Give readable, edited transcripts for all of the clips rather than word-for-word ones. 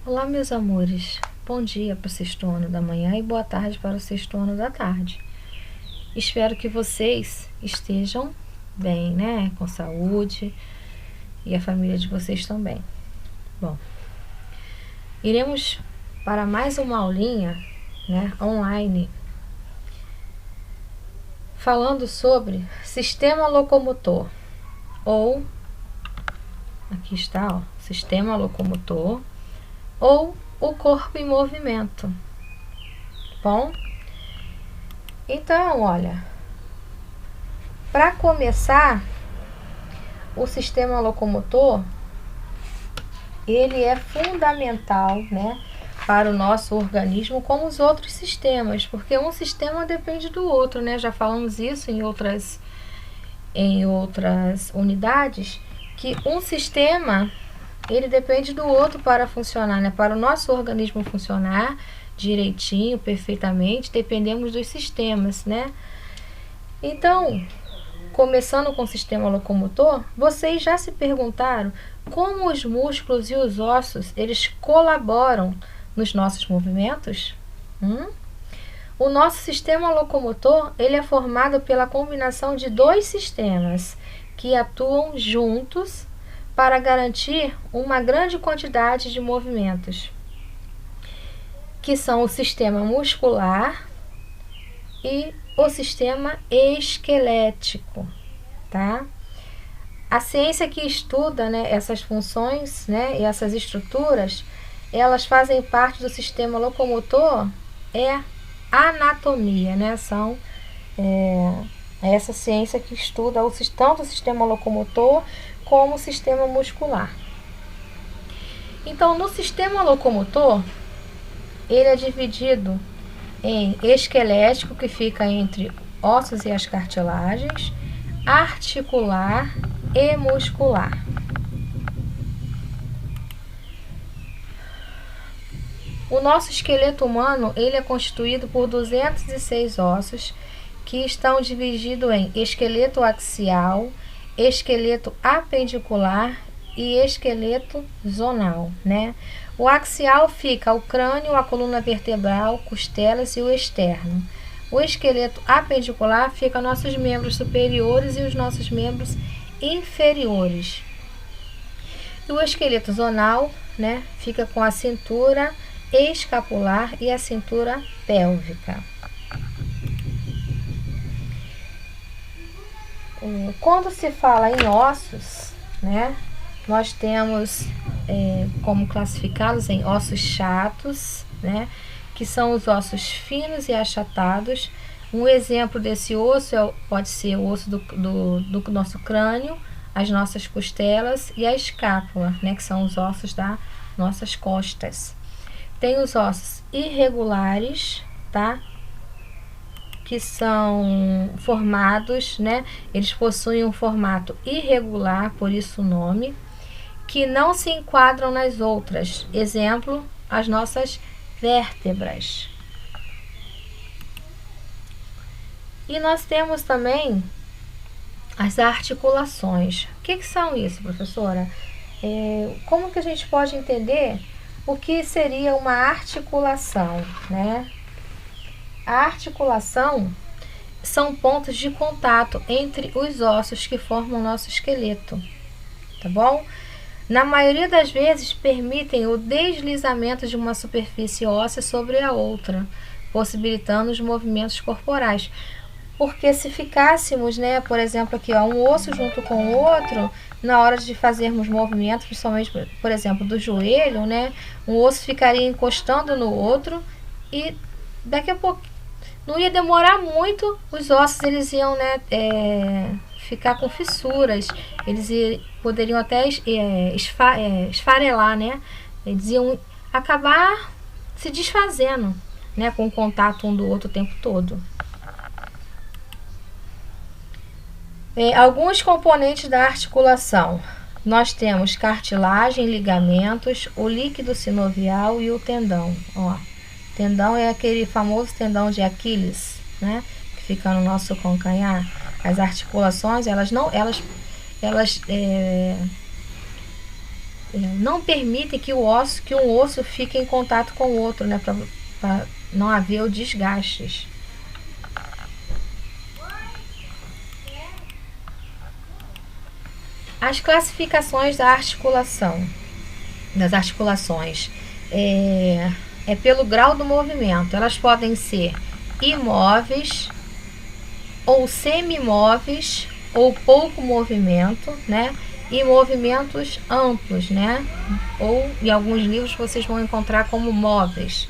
Olá, meus amores. Bom dia para o sexto ano da manhã e boa tarde para o sexto ano da tarde. Espero que vocês estejam bem, né? Com saúde e a família de vocês também. Bom, iremos para mais uma aulinha, né, online, falando sobre sistema locomotor, ou aqui está, ó, sistema locomotor ou o corpo em movimento. Bom, então, olha, para começar, o sistema locomotor, ele é fundamental, né, para o nosso organismo, como os outros sistemas, porque um sistema depende do outro, né? Já falamos isso em outras unidades, que um sistema ele depende do outro para funcionar, né? Para o nosso organismo funcionar direitinho, perfeitamente, dependemos dos sistemas, né? Então, começando com o sistema locomotor, vocês já se perguntaram como os músculos e os ossos eles colaboram nos nossos movimentos? O nosso sistema locomotor ele é formado pela combinação de dois sistemas que atuam juntos para garantir uma grande quantidade de movimentos, que são o sistema muscular e o sistema esquelético, tá? A ciência que estuda, né, essas funções, né, e essas estruturas, elas fazem parte do sistema locomotor, é anatomia, né? São essa ciência que estuda tanto o sistema locomotor como o sistema muscular. Então, no sistema locomotor, ele é dividido em esquelético, que fica entre ossos e as cartilagens, articular e muscular. O nosso esqueleto humano ele é constituído por 206 ossos que estão divididos em esqueleto axial, esqueleto apendicular e esqueleto zonal, né? O axial fica o crânio, a coluna vertebral, costelas e o externo. O esqueleto apendicular fica nossos membros superiores e os nossos membros inferiores. E o esqueleto zonal, né, fica com a cintura escapular e a cintura pélvica. Quando se fala em ossos, né, nós temos como classificá-los em ossos chatos, né, que são os ossos finos e achatados. Um exemplo desse osso pode ser o osso do nosso crânio, as nossas costelas e a escápula, né, que são os ossos das nossas costas. Tem os ossos irregulares, tá? Que são formados, né? Eles possuem um formato irregular, por isso o nome, que não se enquadram nas outras. Exemplo, as nossas vértebras. E nós temos também as articulações. O que são isso, professora? Como que a gente pode entender o que seria uma articulação, né? A articulação são pontos de contato entre os ossos que formam o nosso esqueleto, tá bom? Na maioria das vezes permitem o deslizamento de uma superfície óssea sobre a outra, possibilitando os movimentos corporais. Porque se ficássemos, né, por exemplo, aqui, ó, um osso junto com o outro, na hora de fazermos movimentos, principalmente, por exemplo, do joelho, né, um osso ficaria encostando no outro e daqui a pouco não ia demorar muito, os ossos eles iam, né, ficar com fissuras, eles poderiam até esfarelar, né, eles iam acabar se desfazendo, né, com o contato um do outro o tempo todo. Alguns componentes da articulação. Nós temos cartilagem, ligamentos, o líquido sinovial e o tendão. Ó, tendão é aquele famoso tendão de Aquiles, né, que fica no nosso calcanhar. As articulações, elas não permitem que um osso fique em contato com o outro, né, para não haver o desgaste. As classificações da articulação, das articulações, é pelo grau do movimento. Elas podem ser imóveis ou semi-imóveis ou pouco movimento, né? E movimentos amplos, né? Ou em alguns livros vocês vão encontrar como móveis.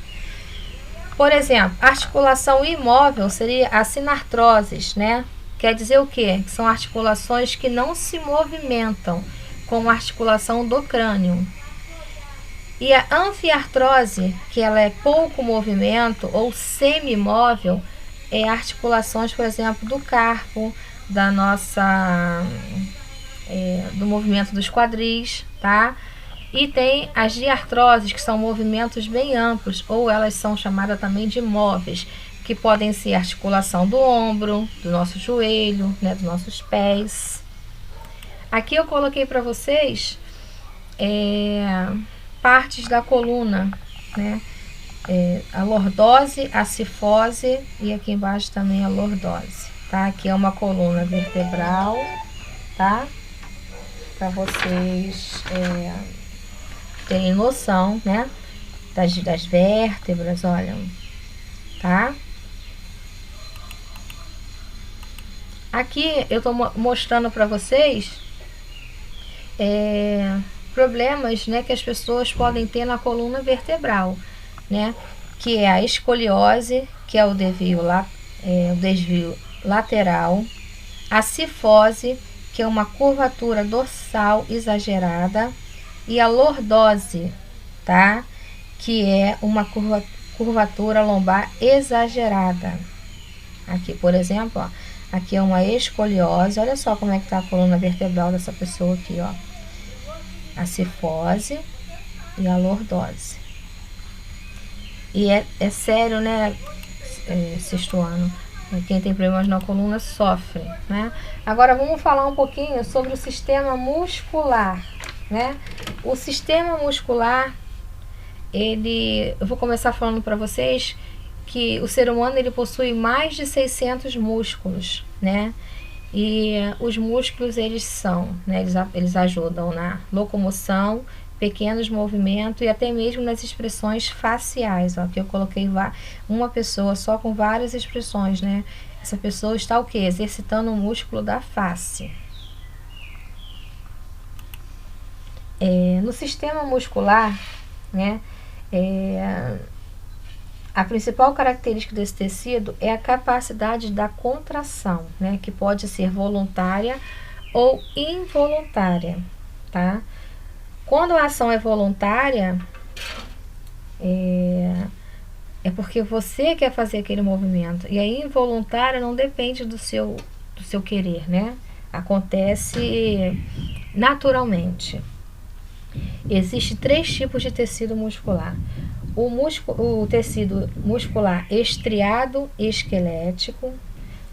Por exemplo, articulação imóvel seria a sinartroses, né? Quer dizer o quê? São articulações que não se movimentam, como a articulação do crânio. E a anfiartrose, que ela é pouco movimento ou semi-móvel, é articulações, por exemplo, do carpo, da nossa do movimento dos quadris, tá? E tem as diartroses, que são movimentos bem amplos, ou elas são chamadas também de móveis, que podem ser articulação do ombro, do nosso joelho, né, dos nossos pés. Aqui eu coloquei para vocês partes da coluna, né? A lordose, a cifose e aqui embaixo também a lordose, tá? Aqui é uma coluna vertebral, tá? Para vocês terem noção, né? Das vértebras, olha, tá? Aqui eu estou mostrando para vocês problemas, né, que as pessoas podem ter na coluna vertebral, né? Que é a escoliose, que é o desvio lateral, a cifose, que é uma curvatura dorsal exagerada, e a lordose, tá? Que é uma curvatura lombar exagerada. Aqui, por exemplo, ó, aqui é uma escoliose. Olha só como é que tá a coluna vertebral dessa pessoa aqui, ó. A cifose e a lordose. E é sério, né, sexto ano. Quem tem problemas na coluna sofre, né? Agora vamos falar um pouquinho sobre o sistema muscular, né? O sistema muscular, eu vou começar falando para vocês que o ser humano ele possui mais de 600 músculos, né? E os músculos eles são, né? Eles ajudam na locomoção, pequenos movimentos e até mesmo nas expressões faciais, ó, que eu coloquei uma pessoa só com várias expressões, né? Essa pessoa está o quê? Exercitando o músculo da face. No sistema muscular, né? A principal característica desse tecido é a capacidade da contração, né? Que pode ser voluntária ou involuntária, tá? Quando a ação é voluntária, é porque você quer fazer aquele movimento. E a involuntária não depende do seu querer, né? Acontece naturalmente. Existem 3 tipos de tecido muscular. O tecido muscular estriado esquelético,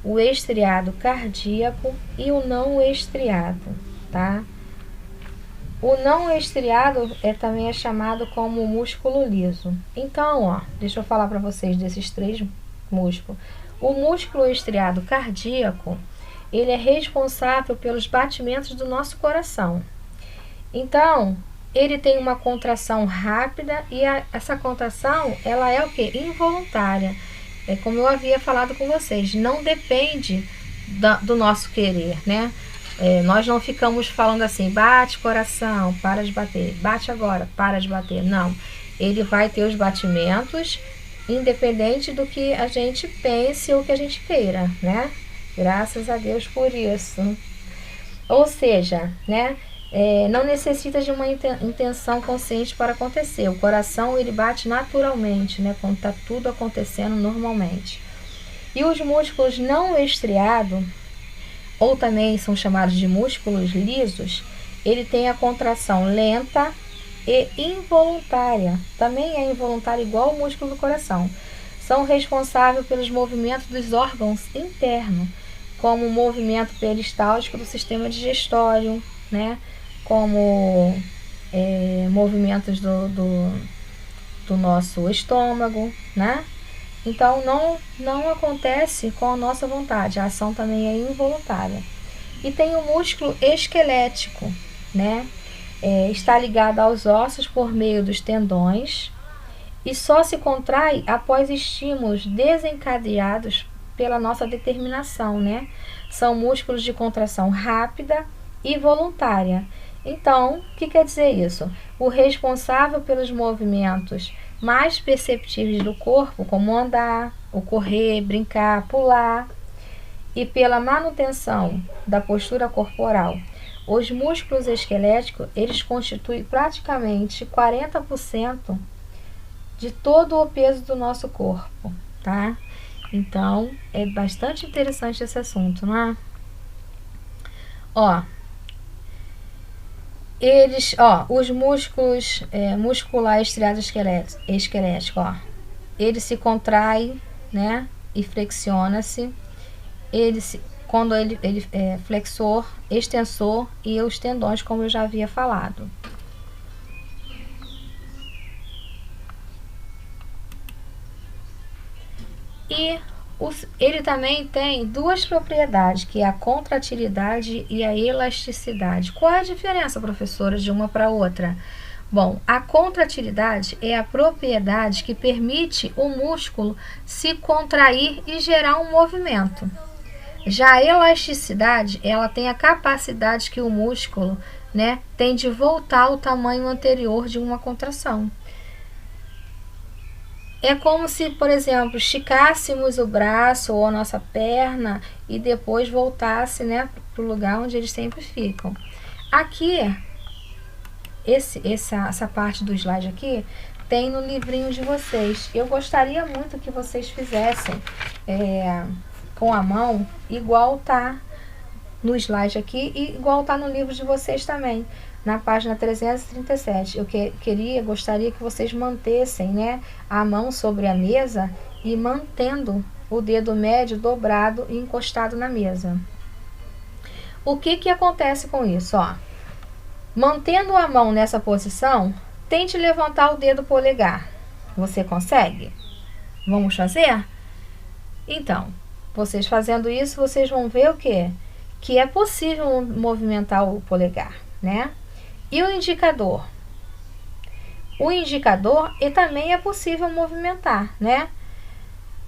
o estriado cardíaco e o não estriado, tá? O não estriado também é chamado como músculo liso. Então, ó, deixa eu falar para vocês desses 3 músculos. O músculo estriado cardíaco, ele é responsável pelos batimentos do nosso coração. Então, ele tem uma contração rápida e essa contração, ela é o quê? Involuntária. É como eu havia falado com vocês, não depende do nosso querer, né? Nós não ficamos falando assim, bate coração, para de bater, bate agora, para de bater. Não, ele vai ter os batimentos independente do que a gente pense ou que a gente queira, né? Graças a Deus por isso. Ou seja, né? Não necessita de uma intenção consciente para acontecer. O coração ele bate naturalmente, né? Quando está tudo acontecendo normalmente. E os músculos não estriados, ou também são chamados de músculos lisos, ele tem a contração lenta e involuntária. Também é involuntária igual ao músculo do coração. São responsáveis pelos movimentos dos órgãos internos, como o movimento peristáltico do sistema digestório, né? Como movimentos do nosso estômago, né? Então, não acontece com a nossa vontade, a ação também é involuntária. E tem o músculo esquelético, né? Está ligado aos ossos por meio dos tendões e só se contrai após estímulos desencadeados pela nossa determinação, né? São músculos de contração rápida e voluntária. Então, o que quer dizer isso? O responsável pelos movimentos mais perceptíveis do corpo, como andar, o correr, brincar, pular, e pela manutenção da postura corporal. Os músculos esqueléticos, eles constituem praticamente 40% de todo o peso do nosso corpo, tá? Então, é bastante interessante esse assunto, não é? Os músculos muscular estriado esquelético, ele se contrai, né? E flexiona-se. Quando ele é flexor, extensor e os tendões, como eu já havia falado. E ele também tem duas propriedades, que é a contratilidade e a elasticidade. Qual é a diferença, professora, de uma para outra? Bom, a contratilidade é a propriedade que permite o músculo se contrair e gerar um movimento. Já a elasticidade, ela tem a capacidade que o músculo, né, tem de voltar ao tamanho anterior de uma contração. É como se, por exemplo, esticássemos o braço ou a nossa perna e depois voltasse, né, para o lugar onde eles sempre ficam. Aqui, essa parte do slide aqui, tem no livrinho de vocês. Eu gostaria muito que vocês fizessem com a mão, igual tá no slide aqui e igual tá no livro de vocês também, na página 337. Eu gostaria que vocês mantessem, né, a mão sobre a mesa e mantendo o dedo médio dobrado e encostado na mesa. O que acontece com isso? Mantendo a mão nessa posição, tente levantar o dedo polegar. Você consegue? Vamos fazer? Então, vocês fazendo isso, vocês vão ver o quê? Que é possível movimentar o polegar, né? E o indicador? O indicador também é possível movimentar, né?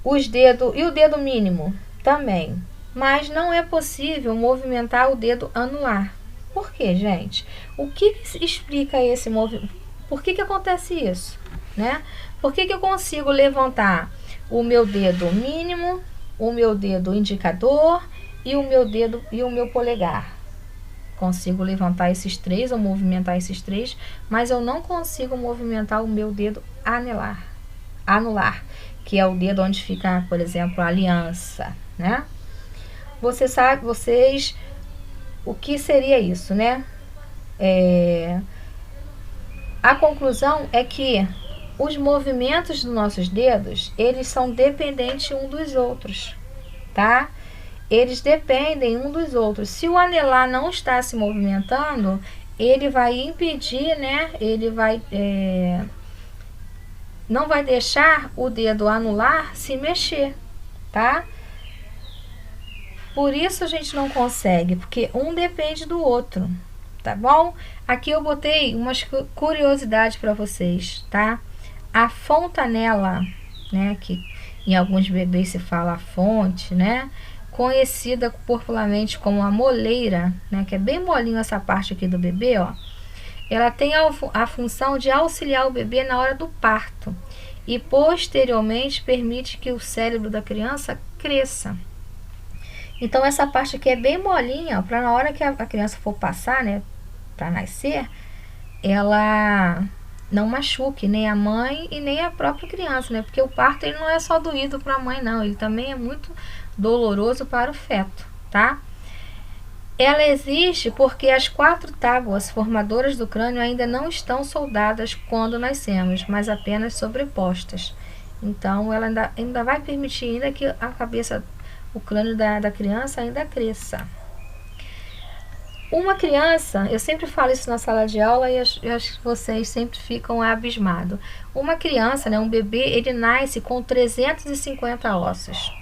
Os dedos e o dedo mínimo também. Mas não é possível movimentar o dedo anular. Por quê, gente? O que explica esse movimento? Por que acontece isso, né? Por que eu consigo levantar o meu dedo mínimo, o meu dedo indicador e o meu dedo e o meu polegar? Consigo levantar esses três ou movimentar esses três, mas eu não consigo movimentar o meu dedo anular, que é o dedo onde fica, por exemplo, a aliança, né? Vocês, o que seria isso, né? A conclusão é que os movimentos dos nossos dedos, eles são dependentes um dos outros, tá? Eles dependem um dos outros. Se o anelar não está se movimentando, ele vai impedir, né? Ele vai não vai deixar o dedo anular se mexer, tá? Por isso a gente não consegue, porque um depende do outro, tá bom? Aqui eu botei umas curiosidades para vocês, tá? A fontanela, né? Que em alguns bebês se fala a fonte, né? Conhecida popularmente como a moleira, né, que é bem molinho essa parte aqui do bebê, ela tem a função de auxiliar o bebê na hora do parto e posteriormente permite que o cérebro da criança cresça. Então essa parte aqui é bem molinha, para na hora que a criança for passar, né, para nascer, ela não machuque nem a mãe e nem a própria criança, né? Porque o parto ele não é só doído para a mãe, não, ele também é muito doloroso para o feto, tá? Ela existe porque as 4 tábuas formadoras do crânio ainda não estão soldadas quando nascemos, mas apenas sobrepostas. Então, ela ainda vai permitir ainda que a cabeça, o crânio da criança ainda cresça. Uma criança, eu sempre falo isso na sala de aula e eu acho que vocês sempre ficam abismados. Uma criança, né, um bebê, ele nasce com 350 ossos.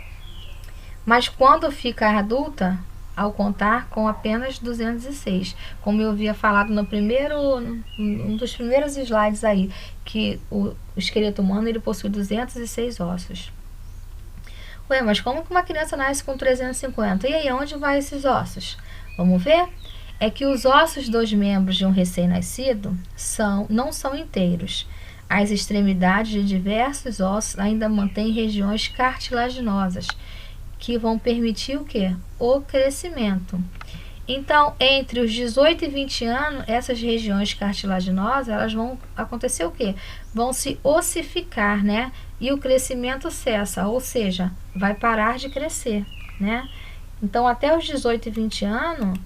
Mas quando fica adulta, ao contar com apenas 206. Como eu havia falado no um dos primeiros slides aí, que o esqueleto humano ele possui 206 ossos. Ué, mas como que uma criança nasce com 350? E aí, onde vai esses ossos? Vamos ver? É que os ossos dos membros de um recém-nascido não são inteiros. As extremidades de diversos ossos ainda mantêm regiões cartilaginosas, que vão permitir o quê? O crescimento. Então, entre os 18 e 20 anos, essas regiões cartilaginosas, elas vão acontecer o quê? Vão se ossificar, né? E o crescimento cessa, ou seja, vai parar de crescer, né? Então, até os 18 e 20 anos,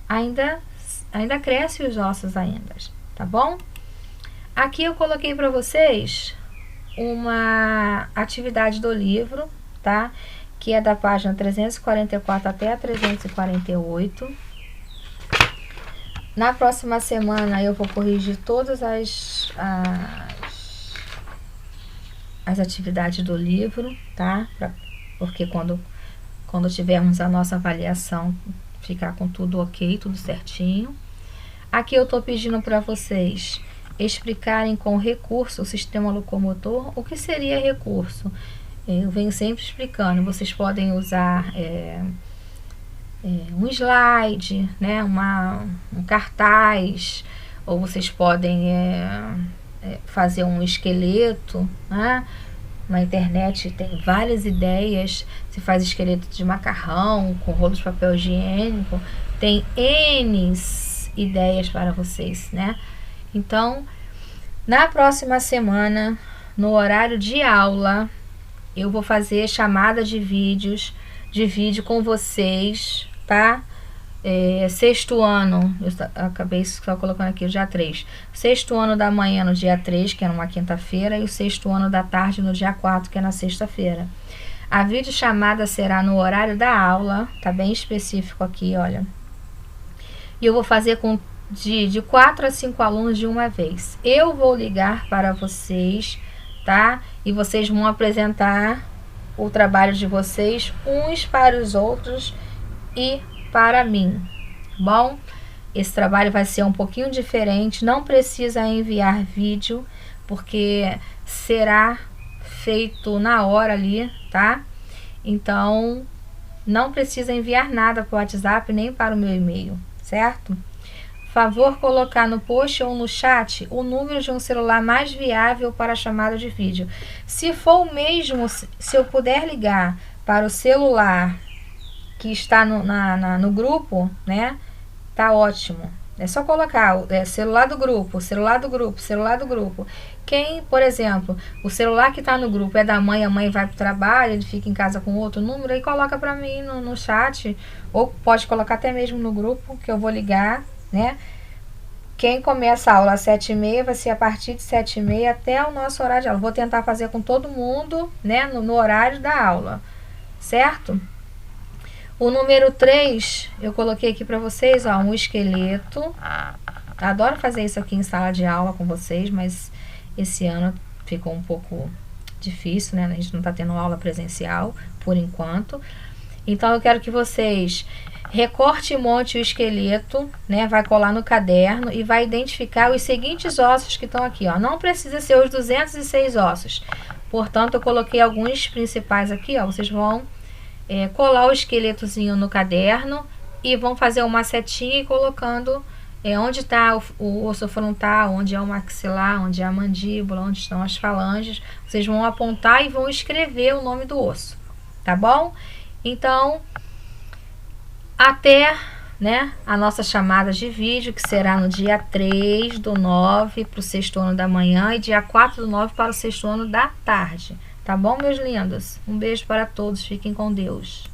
ainda crescem os ossos ainda, tá bom? Aqui eu coloquei para vocês uma atividade do livro, tá? Que é da página 344 até a 348. Na próxima semana eu vou corrigir todas as atividades do livro, tá? Porque quando tivermos a nossa avaliação, ficar com tudo ok, tudo certinho. Aqui eu tô pedindo para vocês explicarem com recurso o sistema locomotor. O que seria recurso? Eu venho sempre explicando. Vocês podem usar um slide, né, um cartaz, ou vocês podem fazer um esqueleto, né? Na internet tem várias ideias. Se faz esqueleto de macarrão com rolo de papel higiênico, tem N ideias para vocês, né? Então, na próxima semana, no horário de aula, eu vou fazer chamada de vídeo com vocês, tá? Sexto ano, eu acabei só colocando aqui o dia 3. Sexto ano da manhã no dia 3, que é numa quinta-feira, e o sexto ano da tarde no dia 4, que é na sexta-feira. A videochamada será no horário da aula, tá bem específico aqui, olha. E eu vou fazer de 4 a 5 alunos de uma vez. Eu vou ligar para vocês, tá? E vocês vão apresentar o trabalho de vocês uns para os outros e para mim, bom? Esse trabalho vai ser um pouquinho diferente, não precisa enviar vídeo, porque será feito na hora ali, tá? Então, não precisa enviar nada para o WhatsApp nem para o meu e-mail, certo? Favor colocar no post ou no chat o número de um celular mais viável para a chamada de vídeo. Se for o mesmo, se eu puder ligar para o celular que está no grupo, né? Tá ótimo. É só colocar celular do grupo, celular do grupo, celular do grupo. Quem, por exemplo, o celular que está no grupo é da mãe, a mãe vai para o trabalho, ele fica em casa com outro número, aí coloca para mim no chat, ou pode colocar até mesmo no grupo, que eu vou ligar, né? Quem começa a aula às 7h30 vai ser a partir de 7h30 até o nosso horário de aula. Vou tentar fazer com todo mundo, né, no horário da aula, certo? O número 3, eu coloquei aqui para vocês, ó, um esqueleto. Adoro fazer isso aqui em sala de aula com vocês, mas esse ano ficou um pouco difícil, né? A gente não tá tendo aula presencial por enquanto. Então eu quero que vocês recorte e monte o esqueleto, né? Vai colar no caderno e vai identificar os seguintes ossos que estão aqui, ó. Não precisa ser os 206 ossos. Portanto, eu coloquei alguns principais aqui, ó. Vocês vão colar o esqueletozinho no caderno e vão fazer uma setinha e colocando onde está o osso frontal, onde é o maxilar, onde é a mandíbula, onde estão as falanges. Vocês vão apontar e vão escrever o nome do osso, tá bom? Então, até, né, a nossa chamada de vídeo, que será no dia 3/9 para o sexto ano da manhã e dia 4/9 para o sexto ano da tarde. Tá bom, meus lindos? Um beijo para todos. Fiquem com Deus.